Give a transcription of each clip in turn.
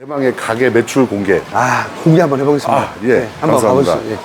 대망의 가게 매출 공개. 공개 한번 해보겠습니다. 예. 네, 한번 감사합니다. 가보시죠. 예.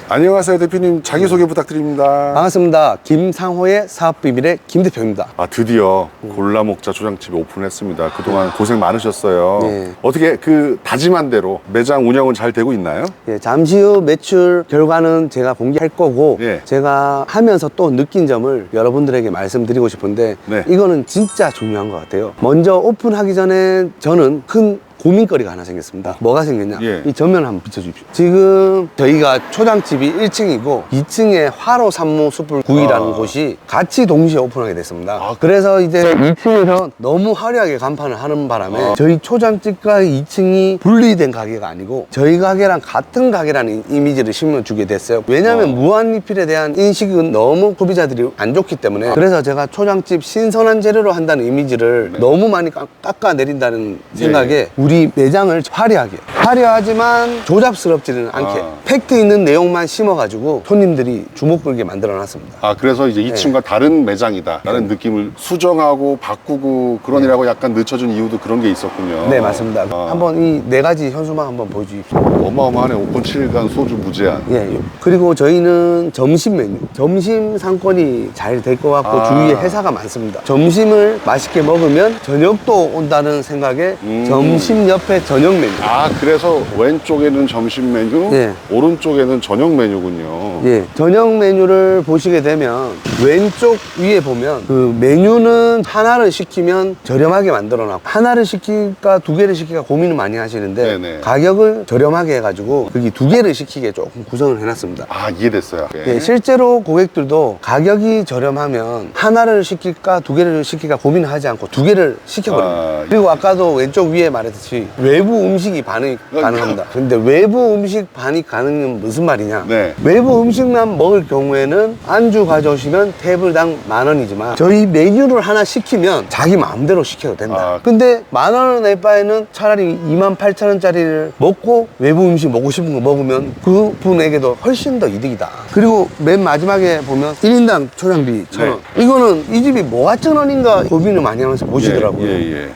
안녕하세요, 대표님. 자기소개 부탁드립니다. 반갑습니다. 김상호의 사업비밀의 김 대표입니다. 드디어 골라먹자 초장집이 오픈했습니다. 그동안 고생 많으셨어요. 네. 어떻게 다짐한 대로 매장 운영은 잘 되고 있나요? 예, 잠시 후 매출 결과는 제가 공개할 거고 예. 제가 하면서 또 느낀 점을 여러분들에게 말씀드리고 싶은데 네. 이거는 진짜 중요한 것 같아요. 먼저 오픈하기 전에 저는 큰 고민거리가 하나 생겼습니다. 뭐가 생겼냐? 예. 이 전면을 한번 비춰주십시오. 지금 저희가 초장집이 1층이고 2층에 화로 산모 숯불 구이라는 곳이 같이 동시에 오픈하게 됐습니다. 그래서 이제 2층에서 너무 화려하게 간판을 하는 바람에 저희 초장집과 2층이 분리된 가게가 아니고 저희 가게랑 같은 가게라는 이미지를 심어주게 됐어요. 왜냐하면 무한리필에 대한 인식은 너무 소비자들이 안 좋기 때문에 그래서 제가 초장집 신선한 재료로 한다는 이미지를 너무 많이 깎아내린다는 생각에 우리 매장을 화려하지만 조잡스럽지는 않게 팩트 있는 내용만 심어가지고 손님들이 주목 끌게 만들어놨습니다. 그래서 이제 2층과 다른 매장이다 라는 느낌을 수정하고 바꾸고 그런 일하고 약간 늦춰준 이유도 그런 게 있었군요. 네, 맞습니다. 한번 이 네 가지 현수막 한번 보여주십시오. 어마어마하네. 오픈 7일간 소주 무제한. 예. 그리고 저희는 점심 메뉴, 점심 상권이 잘 될 것 같고 주위에 회사가 많습니다. 점심을 맛있게 먹으면 저녁도 온다는 생각에 점심 옆에 저녁 메뉴. 그래서 왼쪽에는 점심 메뉴, 예. 오른쪽에는 저녁 메뉴군요. 예, 저녁 메뉴를 보시게 되면 왼쪽 위에 보면 그 메뉴는 하나를 시키면 저렴하게 만들어놨고 하나를 시킬까 두 개를 시킬까 고민을 많이 하시는데 네네. 가격을 저렴하게 해가지고 거기 두 개를 시키게 조금 구성을 해놨습니다. 이해됐어요. 예, 실제로 고객들도 가격이 저렴하면 하나를 시킬까 두 개를 시킬까 고민을 하지 않고 두 개를 시켜버립니다. 그리고 아까도 왼쪽 위에 말했듯이 외부 음식이 반입 가능합니다. 근데 외부 음식 반입 가능은 무슨 말이냐? 네. 외부 음식만 먹을 경우에는 안주 가져오시면 테이블당 10,000원이지만 저희 메뉴를 하나 시키면 자기 마음대로 시켜도 된다. 근데 10,000원 낼 바에는 차라리 28,000원짜리를 먹고 외부 음식 먹고 싶은 거 먹으면 그 분에게도 훨씬 더 이득이다. 그리고 맨 마지막에 보면 1인당 초장비 1,000원. 이거는 이 집이 뭐가 1,000원인가 고민을 많이 하면서 보시더라고요.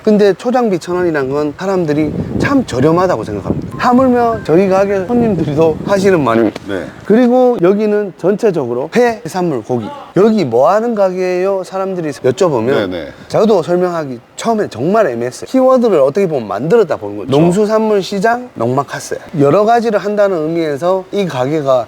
근데 초장비 1,000원이란 건 사람들이 참 저렴하다고 생각합니다. 하물며 저희 가게 손님들도 하시는 말이 그리고 여기는 전체적으로 회, 해산물, 고기 여기 뭐 하는 가게예요? 사람들이 여쭤보면 저도 설명하기 처음에 정말 애매했어요. 키워드를 어떻게 보면 만들었다 보는 거죠. 농수산물 시장, 농마카세 여러 가지를 한다는 의미에서 이 가게가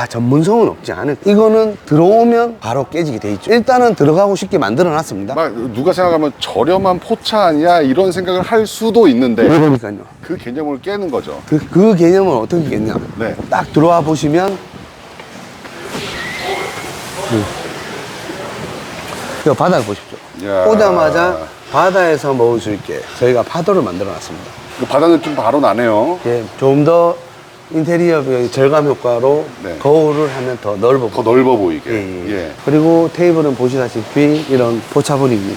전문성은 없지 않을까. 이거는 들어오면 바로 깨지게 돼 있죠. 일단은 들어가고 싶게 만들어 놨습니다. 누가 생각하면 저렴한 포차 아니야 이런 생각을 할 수도 있는데 그러니까요. 그 개념을 깨는 거죠. 그 개념을 어떻게 깼냐. 딱 들어와 보시면 이 바닥을 보십시오. 오자마자 바다에서 먹을 수 있게 저희가 파도를 만들어 놨습니다. 그 바다 느낌 바로 나네요. 예, 좀 더 인테리어 절감 효과로 거울을 하면 더 넓어 더 넓어 보이게. 그리고 테이블은 보시다시피 이런 포차 분위기.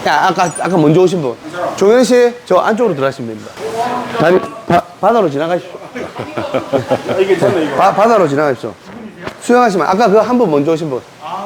아까 먼저 오신 분 종현 씨, 저 안쪽으로 들어가시면 됩니다. 바다로 지나가십시오. 바다로 지나가십시오. 수영하시면 아까 그 한 분 먼저 오신 분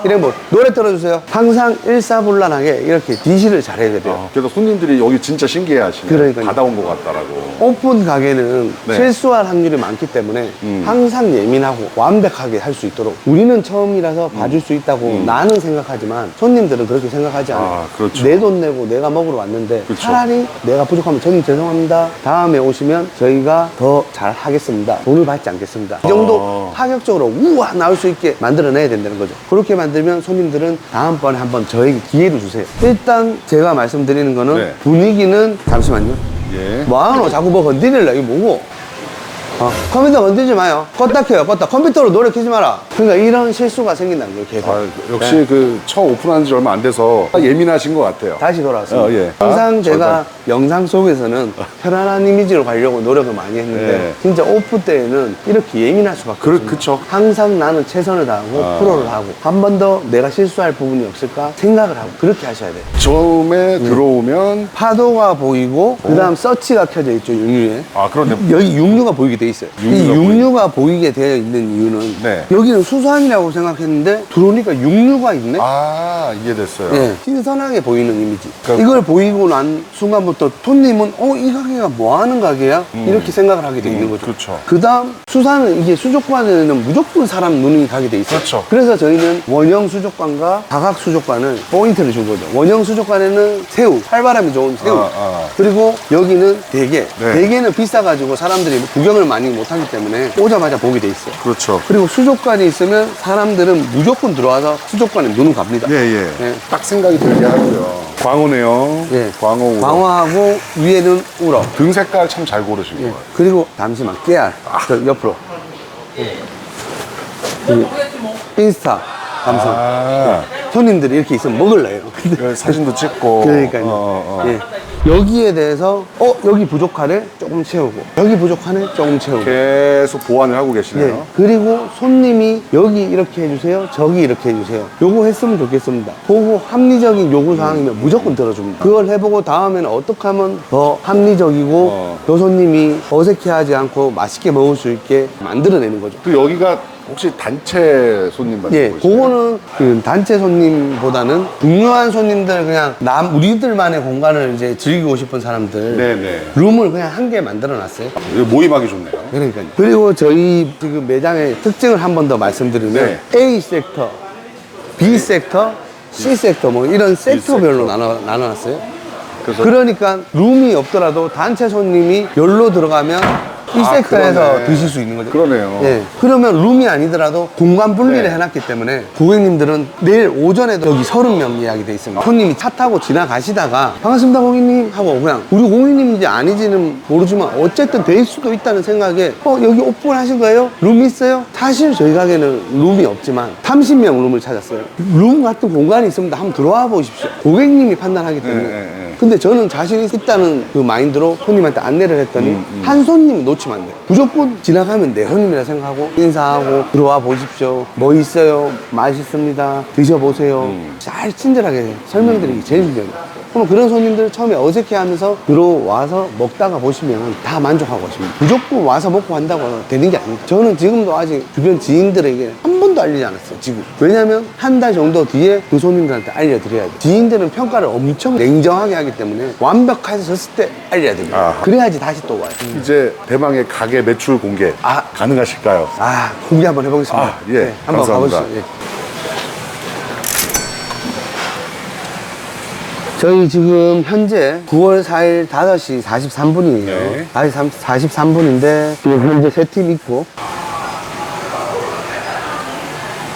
일행분 노래 틀어주세요. 항상 일사불란하게 이렇게 DC를 잘해야 돼요. 그래서 손님들이 여기 진짜 신기해 하시네. 그러니까요. 바다 온 것 같다라고. 오픈 가게는 실수할 확률이 많기 때문에 항상 예민하고 완벽하게 할 수 있도록 우리는 처음이라서 봐줄 수 있다고 나는 생각하지만 손님들은 그렇게 생각하지 않아요. 내 돈 내고 내가 먹으러 왔는데 차라리 내가 부족하면 저는 죄송합니다. 다음에 오시면 저희가 더 잘 하겠습니다. 돈을 받지 않겠습니다. 이 정도 파격적으로 우와 나올 수 있게 만들어내야 된다는 거죠. 그렇게 만들면 손님들은 다음번에 한번 저에게 기회를 주세요. 일단 제가 말씀드리는 거는 분위기는 잠시만요. 뭐하노? 자꾸 뭐 건드릴래? 이거 뭐고? 컴퓨터 건들지 마요. 껐다 켜요. 껐다. 컴퓨터로 노래 켜지 마라. 그러니까 이런 실수가 생긴다는 거예요, 계속. 역시 네. 그 처음 오픈한 지 얼마 안 돼서 예민하신 것 같아요. 다시 돌아왔습니다. 예. 항상 제가 절반. 영상 속에서는 편안한 이미지로 가려고 노력을 많이 했는데 네. 진짜 오프 때에는 이렇게 예민할 수밖에 없어요. 그쵸. 항상 나는 최선을 다하고 프로를 하고 한 번 더 내가 실수할 부분이 없을까 생각을 하고 그렇게 하셔야 돼요. 처음에 들어오면 파도가 보이고 그 다음 서치가 켜져 있죠, 육류에. 그런데 여기 육류가 보이게 돼 있어요. 이 육류가 육류가 보이게 되어 있는 이유는 네. 여기는 수산이라고 생각했는데 들어오니까 육류가 있네. 이해됐어요. 예, 신선하게 보이는 이미지. 그러니까- 이걸 보이고 난 순간부터 손님은 이 가게가 뭐 하는 가게야? 이렇게 생각을 하게 돼 있는 거죠. 그렇죠. 그 다음 수산은 이게 수족관에는 무조건 사람 눈이 가게 돼 있어요. 그렇죠. 그래서 저희는 원형 수족관과 다각 수족관을 포인트를 준 거죠. 원형 수족관에는 새우, 활바람이 좋은 새우. 그리고 여기는 대게. 네. 대게는 비싸가지고 사람들이 구경을 많이 못하기 때문에 오자마자 보게 돼 있어요. 그렇죠. 그리고 수족관이 있으면 사람들은 무조건 들어와서 수족관에 눈을 갑니다. 예. 네. 딱 생각이 들게 하고요. 광어네요. 예. 광어, 우럭. 광어하고 위에는 우럭. 등 색깔 참 잘 고르신 예. 거예요. 그리고 잠시만 깨알. 저 옆으로. 인스타 감성. 손님들이 이렇게 있으면 먹을래요. 그 사진도 찍고. 그러니까요. 예. 여기에 대해서 여기 부족하네 조금 채우고 여기 부족하네 조금 채우고. 계속 보완을 하고 계시네요. 예. 그리고 손님이 여기 이렇게 해주세요, 저기 이렇게 해주세요. 요거 했으면 좋겠습니다. 보고 합리적인 요구사항이면 무조건 들어줍니다. 그걸 해보고 다음에는 어떻게 하면 더 합리적이고 요 손님이 어색해하지 않고 맛있게 먹을 수 있게 만들어내는 거죠. 그 여기가 혹시 단체 손님 예, 말씀이시나요? 그거는 그 단체 손님보다는 중요한 손님들 그냥 우리들만의 공간을 이제 즐기고 싶은 사람들 네네. rum을 그냥 한 개 만들어 놨어요. 이거 모임하기 좋네요. 그러니까요. 그리고 저희 지금 매장의 특징을 한 번 더 말씀드리면 A 섹터, B 섹터, C 섹터 뭐 이런 섹터별로 나눠놨어요. 그러니까 룸이 없더라도 단체 손님이 열로 들어가면 이 섹터에서 그러네. 드실 수 있는 거죠. 그러네요. 예. 그러면 룸이 아니더라도 공간 분리를 해놨기 때문에 고객님들은 내일 오전에도 여기 30명 예약이 돼 있습니다. 손님이 차 타고 지나가시다가 반갑습니다 고객님 하고 그냥 우리 고객님인지 아니지는 모르지만 어쨌든 될 수도 있다는 생각에 여기 오픈하신 거예요? 룸 있어요? 사실 저희 가게는 룸이 없지만 30명 룸을 찾았어요. 룸 같은 공간이 있으면 한번 들어와 보십시오. 고객님이 판단하기 때문에. 근데 저는 자신 있다는 그 마인드로 손님한테 안내를 했더니 한 손님 놓치면 안 돼요. 무조건 지나가면 내 손님이라 생각하고 인사하고 들어와 보십시오. 뭐 있어요? 맛있습니다. 드셔보세요. 잘 친절하게 설명드리기 제일 중요해요. 그럼 그런 손님들 처음에 어색해하면서 들어와서 먹다가 보시면 다 만족하고 가십니다. 무조건 와서 먹고 간다고 되는 게 아닙니다. 저는 지금도 아직 주변 지인들에게 한 번도 알리지 않았어요. 지금. 왜냐면 한 달 정도 뒤에 그 손님들한테 알려드려야 돼요. 지인들은 평가를 엄청 냉정하게 하기 때문에 완벽해졌을 때 알려야 됩니다. 그래야지 다시 또 와요. 이제 대망의 가게 매출 공개 가능하실까요? 공개 한번 해보겠습니다. 예. 한번 감사합니다. 가보시죠. 예. 저희 지금 현재 9월 4일 5시 43분이에요. 네. 43분인데 지금 현재 세 팀 있고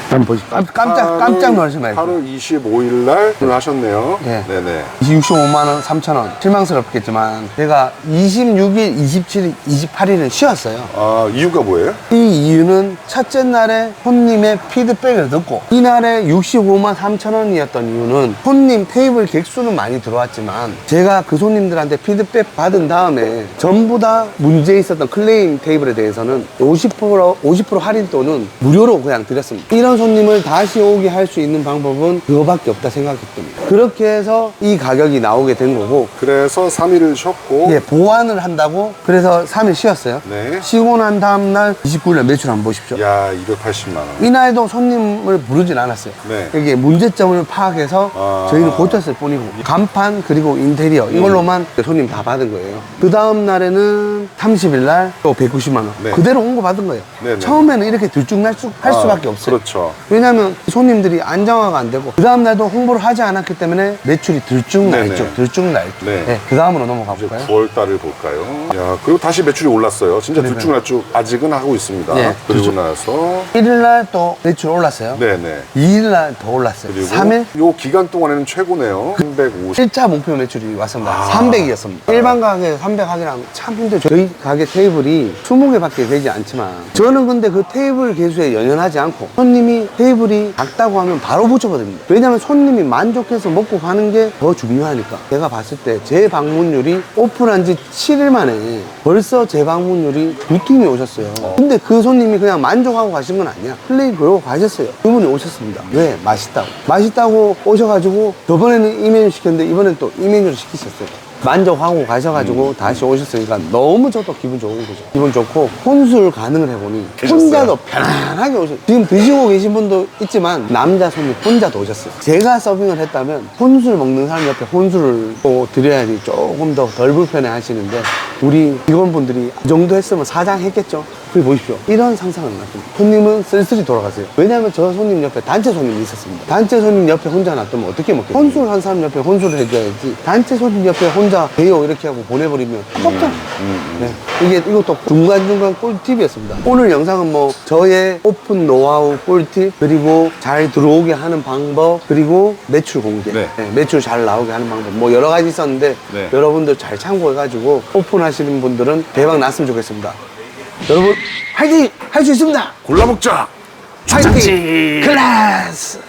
한번 보시죠. 깜짝 놀라지 말고. 8월 25일 날 하셨네요. 네. 네네. 65만 원, 3천 원. 실망스럽겠지만 제가 26일, 27일, 28일은 쉬었어요. 이유가 뭐예요? 이 이유는 첫째 날에 손님의 피드백을 듣고 이날에 65만 3천 원이었던 이유는 손님 테이블 객수는 많이 들어왔지만 제가 그 손님들한테 피드백 받은 다음에 전부 다 문제 있었던 클레임 테이블에 대해서는 50% 할인 또는 무료로 그냥 드렸습니다. 이런 손님을 다시 오게 할 수 있는 방법은 그거밖에 없다 생각했기 때문에 그렇게 해서 이 가격이 나오게 된 거고 그래서 3일을 쉬었고 예, 보완을 한다고 그래서 3일 쉬었어요. 네. 쉬고 난 다음날 29일날 매출 한번 보십시오. 야 280만 원. 이날도 손님을 부르진 않았어요. 네. 여기에 문제점을 파악해서 저희는 고쳤을 뿐이고 간판 그리고 인테리어 이걸로만 손님 다 받은 거예요. 그 다음 날에는 30일날 또 190만 원 네. 그대로 홍보 받은 거예요. 네네. 처음에는 이렇게 들쭉날쭉 할 수밖에 없어요. 그렇죠. 왜냐하면 손님들이 안정화가 안 되고 그 다음 날도 홍보를 하지 않았기 때문에 매출이 들쭉날쭉 네네. 들쭉날쭉. 네. 네, 그 다음으로 넘어가 볼까요? 9월 달을 볼까요? 야, 그리고 다시 매출이 올랐어요. 진짜 들쭉날쭉 아직은 하고 있습니다. 좋습니다. 예. 그리고 나서 1일날 또 매출 올랐어요. 네네. 2일날 더 올랐어요. 그리고 3일 요 기간 동안에는 최고네요. 350. 1차 목표 매출이 왔습니다. 아. 300이었습니다. 일반 가게 300 하기랑 참 힘들죠. 저희 가게 테이블이 20개밖에 되지 않지만 저는 근데 그 테이블 개수에 연연하지 않고 손님이 테이블이 작다고 하면 바로 붙여버립니다. 왜냐면 손님이 만족해서 먹고 가는 게 더 중요하니까. 제가 봤을 때 제 방문율이 오픈한 지 7일 만에 벌써 제 방문율이 2팀이 오셨어요. 근데 그 손님이 그냥 만족하고 가신 건 아니야. 플레이 보고 가셨어요. 그분이 오셨습니다. 왜? 맛있다고. 맛있다고 오셔가지고 저번에는 이 메뉴 시켰는데 이번엔 또 이 메뉴를 시키셨어요. 만족하고 가셔가지고 다시 오셨으니까 너무 저도 기분 좋은 거죠. 기분 좋고 혼술 가능을 해보니 계셨어요? 혼자도 편안하게 오셨어요. 지금 드시고 계신 분도 있지만 남자 손님 혼자도 오셨어요. 제가 서빙을 했다면 혼술 먹는 사람 옆에 혼술을 또 드려야지 조금 더 덜 불편해 하시는데 우리 직원분들이 이 정도 했으면 사장 했겠죠. 그래 보십시오. 이런 상상은 놨습니다. 손님은 쓸쓸히 돌아가세요. 왜냐하면 저 손님 옆에 단체 손님이 있었습니다. 단체 손님 옆에 혼자 놔두면 어떻게 먹겠어요? 혼술 한 사람 옆에 혼술을 해줘야지. 단체 손님 옆에 혼자 돼요 이렇게 하고 보내버리면 아깝잖아요. 네. 이것도 중간중간 꿀팁이었습니다. 오늘 영상은 뭐 저의 오픈 노하우 꿀팁, 그리고 잘 들어오게 하는 방법, 그리고 매출 공개, 네. 네, 매출 잘 나오게 하는 방법, 뭐 여러 가지 있었는데 네. 여러분들 잘 참고해가지고 오픈하시는 분들은 대박 났으면 좋겠습니다. 여러분 화이팅! 할 수 있습니다! 골라먹자! 화이팅! 클래스!